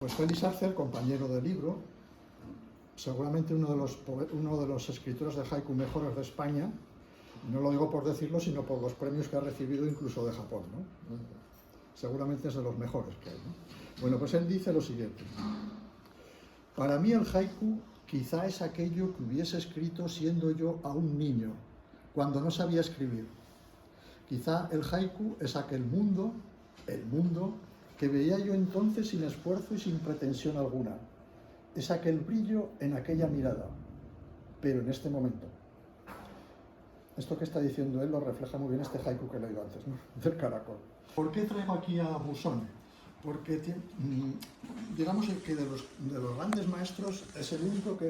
Pues Félix Arce, compañero de libro, seguramente uno de los escritores de haiku mejores de España, no lo digo por decirlo, sino por los premios que ha recibido incluso de Japón, ¿no? Seguramente es de los mejores que hay, ¿no? Bueno, pues él dice lo siguiente: para mí el haiku quizá es aquello que hubiese escrito siendo yo aún niño, cuando no sabía escribir. Quizá el haiku es aquel mundo, el mundo, que veía yo entonces sin esfuerzo y sin pretensión alguna. Es aquel brillo en aquella mirada, pero en este momento. Esto que está diciendo él lo refleja muy bien este haiku que he leído antes, ¿no? Del caracol. ¿Por qué traigo aquí a Busoni? Porque digamos que de los grandes maestros es el único que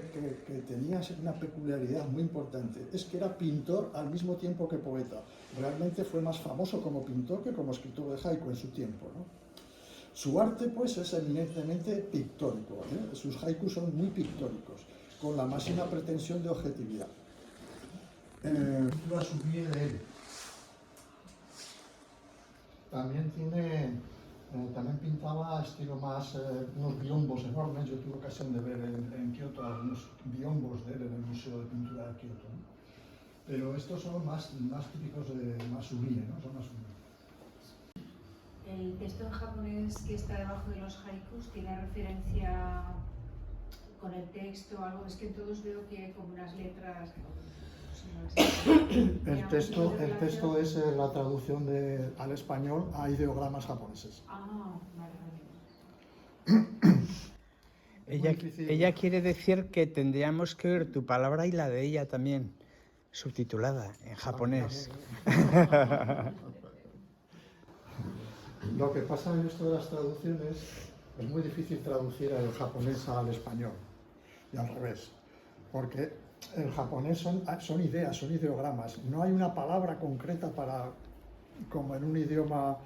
tenía una peculiaridad muy importante, es que era pintor al mismo tiempo que poeta. Realmente fue más famoso como pintor que como escritor de haiku en su tiempo, ¿no? Su arte, pues, es eminentemente pictórico, ¿eh? Sus haikus son muy pictóricos, con la máxima pretensión de objetividad. Lo asumí de él. También también pintaba estilo más, unos biombos enormes. Yo tuve ocasión de ver en Kioto algunos biombos de él en el Museo de Pintura de Kioto, ¿no? Pero estos son más típicos de Masumie, ¿no? Son Masumie. El texto en japonés que está debajo de los haikus tiene referencia con el texto o algo. Es que en todos veo que hay como unas letras. El texto es la traducción al español a ideogramas japoneses. Ah, vale. Ella quiere decir que tendríamos que oír tu palabra y la de ella también, subtitulada en japonés. Lo que pasa en esto de las traducciones es muy difícil traducir el japonés al español y al revés, porque el japonés son ideas, son ideogramas, no hay una palabra concreta como en un idioma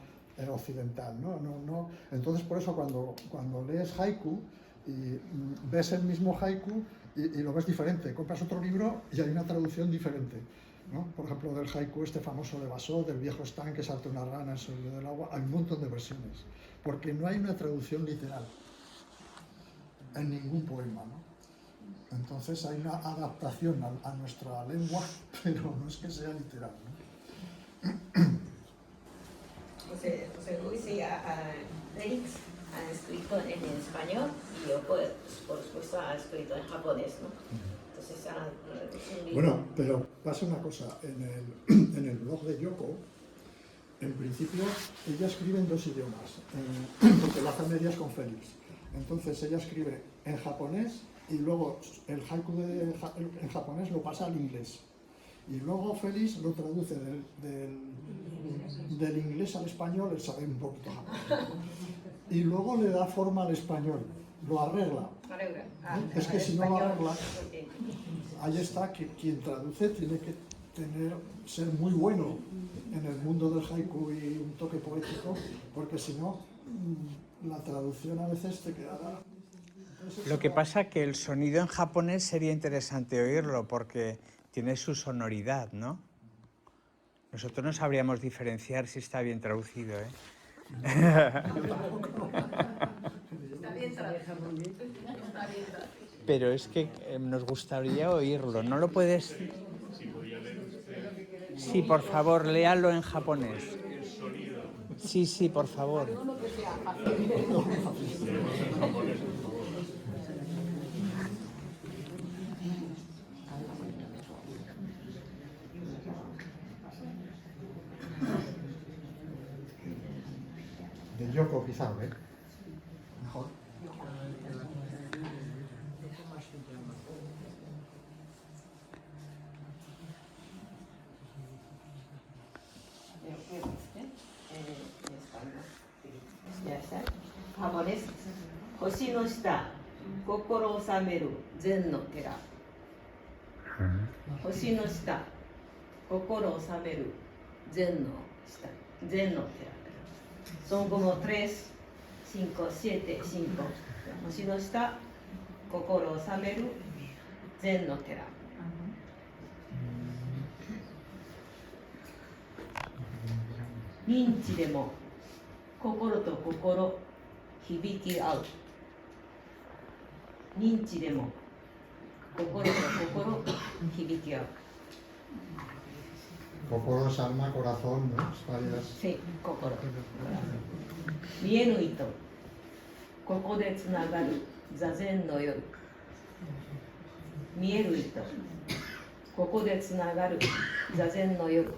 occidental, ¿no? Entonces, por eso cuando lees haiku y ves el mismo haiku y lo ves diferente, compras otro libro y hay una traducción diferente, ¿no? Por ejemplo, del haiku este famoso de Basó, del viejo Stan que salta una rana en el del agua, hay un montón de versiones, porque no hay una traducción literal en ningún poema, ¿no? Entonces hay una adaptación a nuestra lengua, pero no es que sea literal, ¿no? José Luis y Félix han escrito en español y yo, pues, por supuesto, ha escrito en japonés, ¿no? Entonces, es un libro. Bueno, pero pasa una cosa, en el blog de Yoko, en principio, ella escribe en dos idiomas, porque la hace medias con Félix. Entonces ella escribe en japonés y luego el haiku en japonés lo pasa al inglés. Y luego Félix lo traduce del inglés al español, él sabe un poquito japonés. Y luego le da forma al español, lo arregla. Es que si no lo arregla, ahí está que quien traduce tiene que ser muy bueno en el mundo del haiku y un toque poético, porque si no, la traducción a veces te quedará. Lo que pasa es que el sonido en japonés sería interesante oírlo porque tiene su sonoridad, ¿no? Nosotros no sabríamos diferenciar si está bien traducido, ¿eh? Pero es que nos gustaría oírlo. ¿No lo puedes? Sí, por favor, léalo en japonés. Sí, por favor. De Yoko quizá, ¿eh? Mejor. Japonés. 星の下、心治める禅の寺。星の下、心治める禅の寺。Son como 3, 5, 7, 5. 星の下、心を治める禅の寺。認知でも心と心響き合う認知でも心と心響き合う。 Kokoro es alma, corazón, ¿no? Es varias. Sí, 心。見えぬ糸、ここでつながる座禅の夜。見える糸、ここでつながる座禅の夜。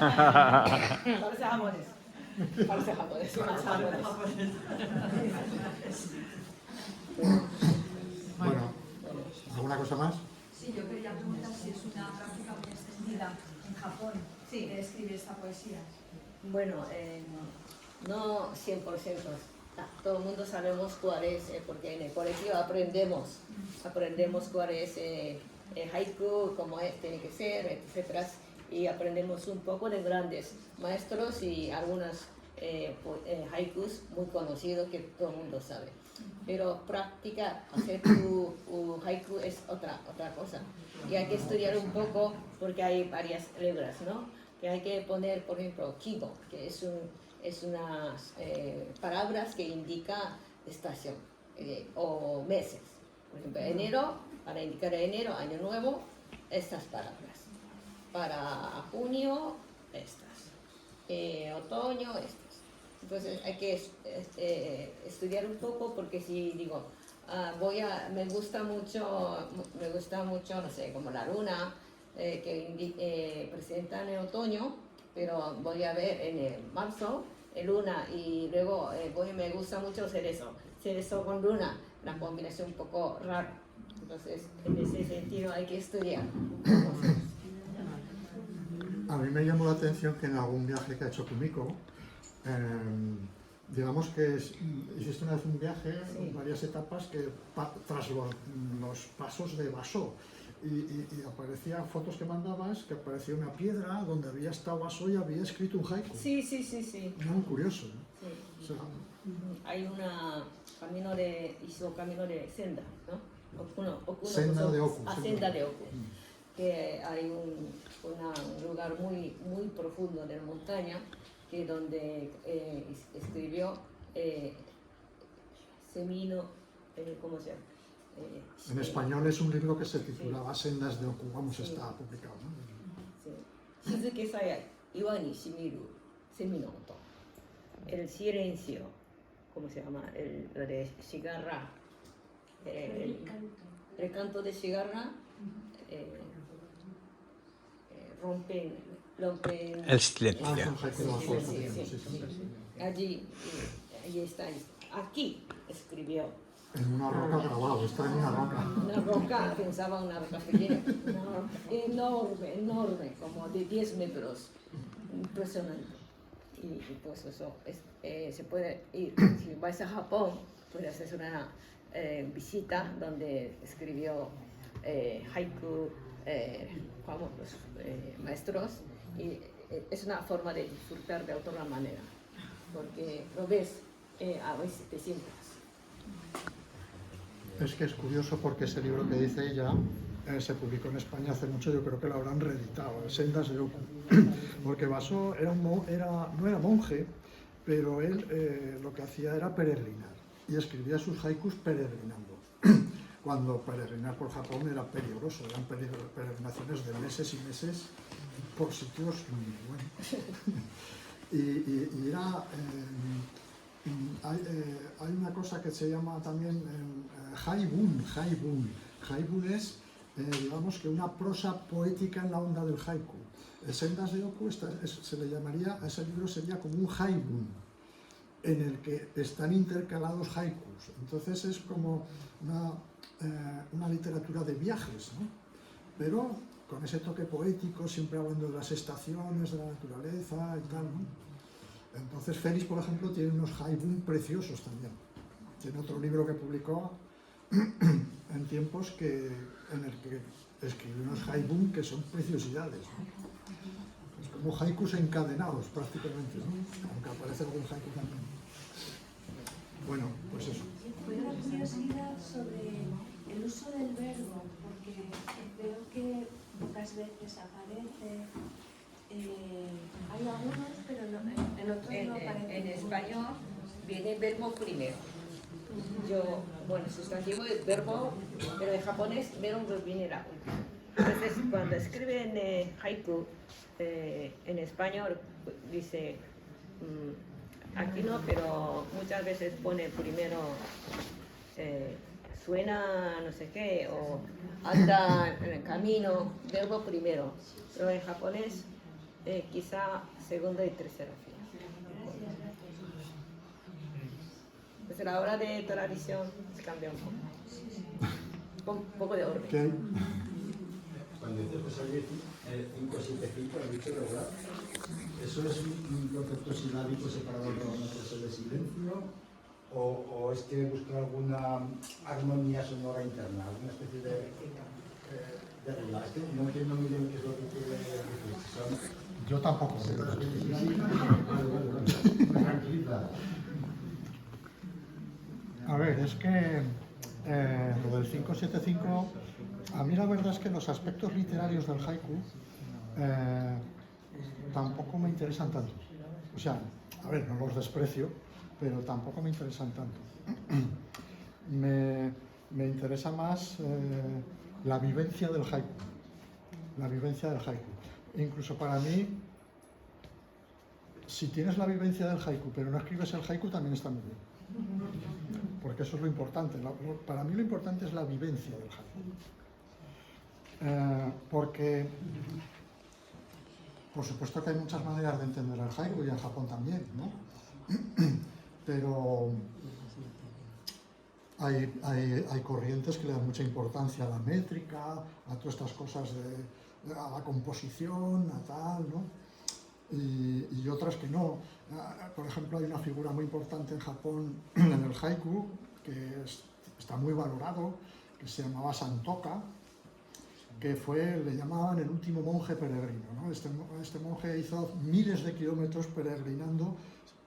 Parece japonés. Parece japonés. Más japonés. Bueno, ¿alguna cosa más? Sí, yo quería preguntar si es una práctica muy extendida en Japón de escribir esta poesía. Bueno, no 100%. Todo el mundo sabemos cuál es, porque en el colegio aprendemos cuál es haiku, cómo tiene que ser, etc. Y aprendemos un poco de grandes maestros y algunos haikus muy conocidos que todo el mundo sabe. Pero practicar, hacer tu haiku es otra cosa. Y hay que estudiar un poco porque hay varias reglas, ¿no? Que hay que poner, por ejemplo, kigo, que es unas palabras que indican estación o meses. Por ejemplo, enero, para indicar enero, año nuevo, estas palabras. Para junio, estas. Otoño, estas. Entonces hay que estudiar un poco porque si digo, me gusta mucho, no sé, como la luna, que presentan en otoño, pero voy a ver en marzo luna y luego me gusta mucho cerezo con luna, la combinación un poco rara. Entonces, en ese sentido hay que estudiar. A mí me llamó la atención que en algún viaje que ha hecho Kumiko, digamos que hiciste una vez un viaje, sí, varias etapas, que tras los pasos de Basó, y aparecían fotos que mandabas, que aparecía una piedra donde había estado Basó y había escrito un haiku. Sí, sí, sí, sí. Muy curioso, ¿no? Sí. O sea, hay camino de senda, ¿no? Senda de Oku. Senda de Oku. Que hay un lugar muy, muy profundo de la montaña, que donde escribió Semino, ¿cómo se llama? En español es un libro que se titulaba sí, Sendas de Oku, vamos, sí, está publicado, ¿no? Sí. Shizuke Sayai, Iwa ni shimiru seminoto. El silencio, ¿cómo se llama? Lo de cigarra. El canto de cigarra. Rompen el silencio. Son haiku de Basó, sí. Allí está. Aquí escribió. En una roca grabado, está en una roca. Una roca, pensaba una roca pequeña, una roca enorme, como de 10 metros. Impresionante. Y pues eso, se puede ir. Si vais a Japón, puedes hacer una visita donde escribió haiku famosos maestros, y es una forma de disfrutar de otra manera, porque lo ves, a veces te sientas. Es que es curioso porque ese libro que dice ella se publicó en España hace mucho, yo creo que lo habrán reeditado, Sendas de Oku, porque Basó no era monje, pero él lo que hacía era peregrinar y escribía sus haikus peregrinando. Cuando peregrinar por Japón era peligroso, eran peregrinaciones de meses y meses por sitios muy buenos. y era... hay una cosa que se llama también haibun. Haibun es, digamos, que una prosa poética en la onda del haiku. Sendas de Oku se le llamaría, a ese libro sería como un haibun, en el que están intercalados haikus. Entonces es como una literatura de viajes, ¿no? Pero con ese toque poético, siempre hablando de las estaciones, de la naturaleza y tal, ¿no? Entonces Félix, por ejemplo, tiene unos haibun preciosos también. Tiene otro libro que publicó en tiempos en el que escribió unos haibun que son preciosidades, ¿no? Es como haikus encadenados prácticamente, ¿no? Aunque aparece algún haiku también. Bueno, pues eso. Fue una curiosidad sobre el uso del verbo, porque veo que pocas veces aparece hay algunos, pero no, en otros no aparece. En español viene verbo primero. Yo, bueno, sustantivo es verbo, pero en japonés verbo viene la última. Entonces, cuando escriben haiku en español, dice, aquí no, pero muchas veces pone primero, suena no sé qué, o anda en el camino, verbo primero. Pero en japonés, quizá segunda y tercera fila. Pues a la hora de tradición se cambia un poco. Un poco de orden. ¿Qué? Cuando dices que sale 575, ¿has dicho verdad? ¿Eso es un concepto silábico separado por una clase de silencio? ¿O es que busca alguna armonía sonora interna? ¿Alguna especie de regla? Es que no entiendo muy bien qué es lo que quiere decir. Yo tampoco. Tranquila. A ver, es que lo del 575, a mí la verdad es que los aspectos literarios del haiku tampoco me interesan tanto. O sea, a ver, no los desprecio, pero tampoco me interesan tanto. Me interesa más la vivencia del haiku. La vivencia del haiku. Incluso para mí, si tienes la vivencia del haiku, pero no escribes el haiku, también está muy bien. Porque eso es lo importante. Para mí lo importante es la vivencia del haiku. Porque, por supuesto que hay muchas maneras de entender el haiku y en Japón también, ¿no? Pero hay corrientes que le dan mucha importancia a la métrica, a todas estas cosas a la composición, a tal, ¿no? Y otras que no. Por ejemplo, hay una figura muy importante en Japón en el haiku, que está muy valorado, que se llamaba Santoka, que le llamaban el último monje peregrino, ¿no? Este monje hizo miles de kilómetros peregrinando,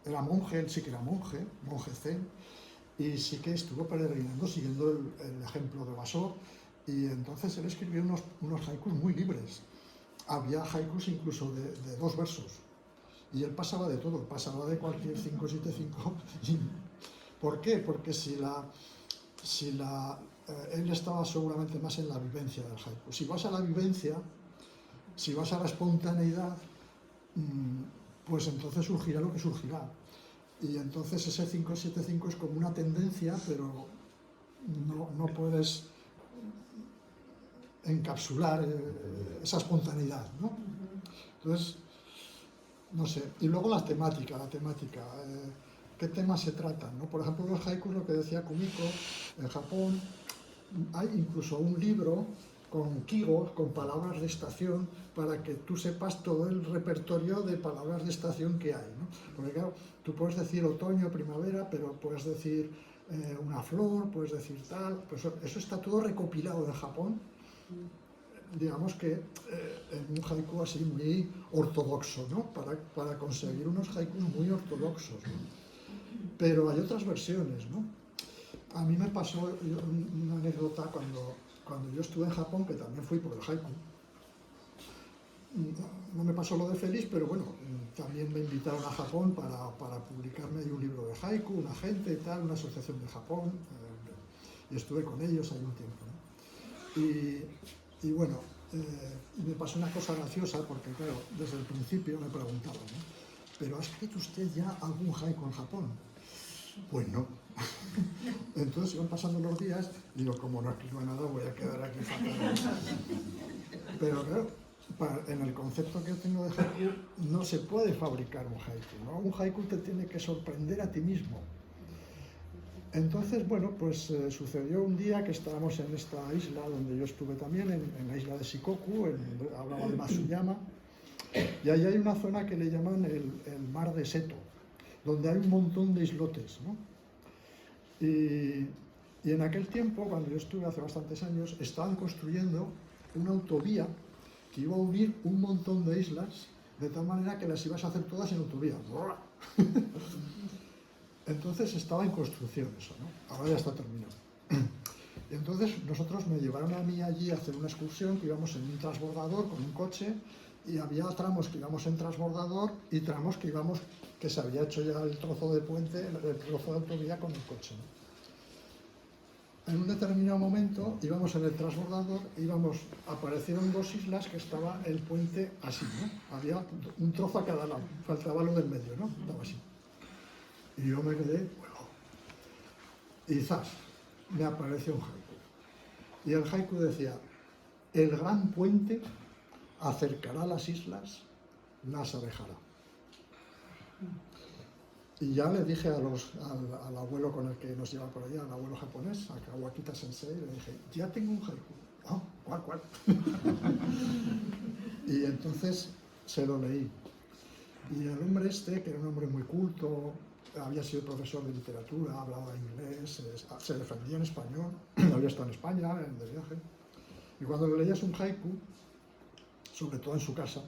era monje, él sí que era monje zen, y sí que estuvo peregrinando siguiendo el ejemplo de Basó, y entonces él escribió unos haikus muy libres. Había haikus incluso de 2 versos, y él pasaba de todo, pasaba de cualquier 575. ¿Por qué? Porque él estaba seguramente más en la vivencia del haiku. Si vas a la vivencia, si vas a la espontaneidad, pues entonces surgirá lo que surgirá. Y entonces ese 575 es como una tendencia, pero no puedes encapsular esa espontaneidad, ¿no? Entonces, no sé. Y luego la temática. ¿Qué temas se tratan, ¿no? Por ejemplo, los haikus, lo que decía Kumiko, en Japón hay incluso un libro con kigos, con palabras de estación, para que tú sepas todo el repertorio de palabras de estación que hay, ¿no? Porque claro, tú puedes decir otoño, primavera, pero puedes decir una flor, puedes decir tal, pues eso está todo recopilado en Japón, digamos que en un haiku así muy ortodoxo, ¿no? Para conseguir unos haikus muy ortodoxos, ¿no? Pero hay otras versiones, ¿no? A mí me pasó una anécdota cuando yo estuve en Japón, que también fui por el haiku. No me pasó lo de feliz, pero bueno, también me invitaron a Japón para publicarme ahí un libro de haiku, una gente y tal, una asociación de Japón, y estuve con ellos ahí un tiempo, ¿no? Y bueno, me pasó una cosa graciosa, porque claro, desde el principio me preguntaban, ¿no? ¿Pero ha escrito usted ya algún haiku en Japón? Pues no. Entonces iban pasando los días y digo, como no escribo nada, voy a quedar aquí fatal. Pero claro, en el concepto que yo tengo de haiku, no se puede fabricar un haiku, ¿no? Un haiku te tiene que sorprender a ti mismo. Entonces, bueno, pues sucedió un día que estábamos en esta isla donde yo estuve también, en la isla de Shikoku, hablaba de Matsuyama, y ahí hay una zona que le llaman el mar de Seto, donde hay un montón de islotes, ¿no? Y en aquel tiempo, cuando yo estuve hace bastantes años, estaban construyendo una autovía que iba a unir un montón de islas, de tal manera que las ibas a hacer todas en autovía. Entonces estaba en construcción eso, ¿no? Ahora ya está terminado. Y entonces nosotros me llevaron a mí allí a hacer una excursión, que íbamos en un transbordador con un coche, y había tramos que íbamos en transbordador y tramos que se había hecho ya el trozo de puente, el trozo de autovía con el coche, ¿no? En un determinado momento íbamos en el transbordador, aparecieron dos islas que estaba el puente así, ¿no? Había un trozo a cada lado, faltaba lo del medio, ¿no? Estaba así. Y yo me quedé, bueno, y zas, me apareció un haiku. Y el haiku decía: el gran puente acercará las islas, las alejará. Y ya le dije al abuelo con el que nos lleva por allá, al abuelo japonés, a Kawakita Sensei, le dije: ya tengo un haiku. Oh, ¿cuál? Y entonces se lo leí. Y el hombre este, que era un hombre muy culto, había sido profesor de literatura, hablaba inglés, se defendía en español, había estado en España, de viaje. Y cuando le leías un haiku, sobre todo en su casa,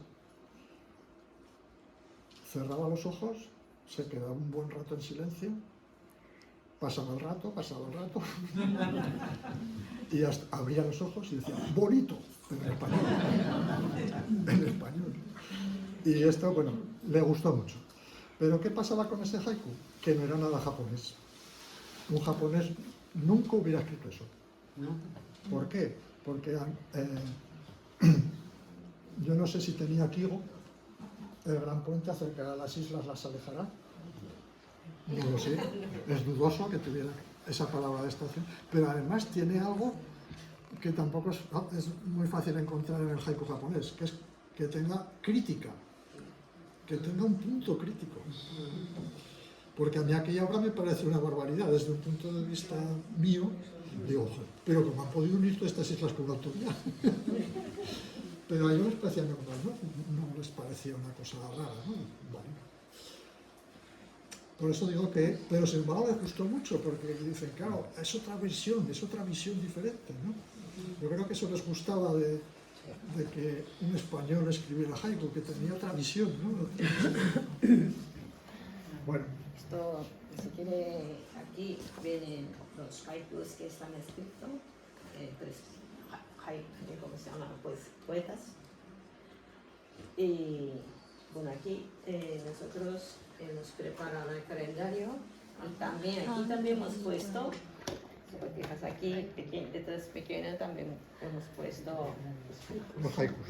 cerraba los ojos, se quedaba un buen rato en silencio, pasaba el rato, y hasta abría los ojos y decía: bonito, en español. Y esto, bueno, le gustó mucho. Pero ¿qué pasaba con ese haiku? Que no era nada japonés. Un japonés nunca hubiera escrito eso. ¿Por qué? Porque yo no sé si tenía Kigo, el gran puente acercará las islas, las alejará. No lo sé, es dudoso que tuviera esa palabra de estación, pero además tiene algo que tampoco es muy fácil encontrar en el haiku japonés, que es que tenga crítica, que tenga un punto crítico. Porque a mí aquella obra me parece una barbaridad, desde un punto de vista mío, digo, ojo, pero ¿cómo han podido unir todas estas islas con una autovía? Pero a ellos les parecía normal, ¿no? No les parecía una cosa rara, ¿no? Bueno. Por eso digo que, pero sin embargo les gustó mucho, porque dicen, claro, es otra visión diferente, ¿no? Yo creo que eso les gustaba de que un español escribiera haiku, que tenía otra visión, ¿no? Bueno. Esto, si quiere, aquí vienen los haikus que están escritos, ¿cómo se llaman? Pues poetas. Y bueno, aquí nosotros hemos preparado el calendario y también aquí también hemos puesto, si te fijas aquí, letras pequeñas también hemos puesto Los haikus.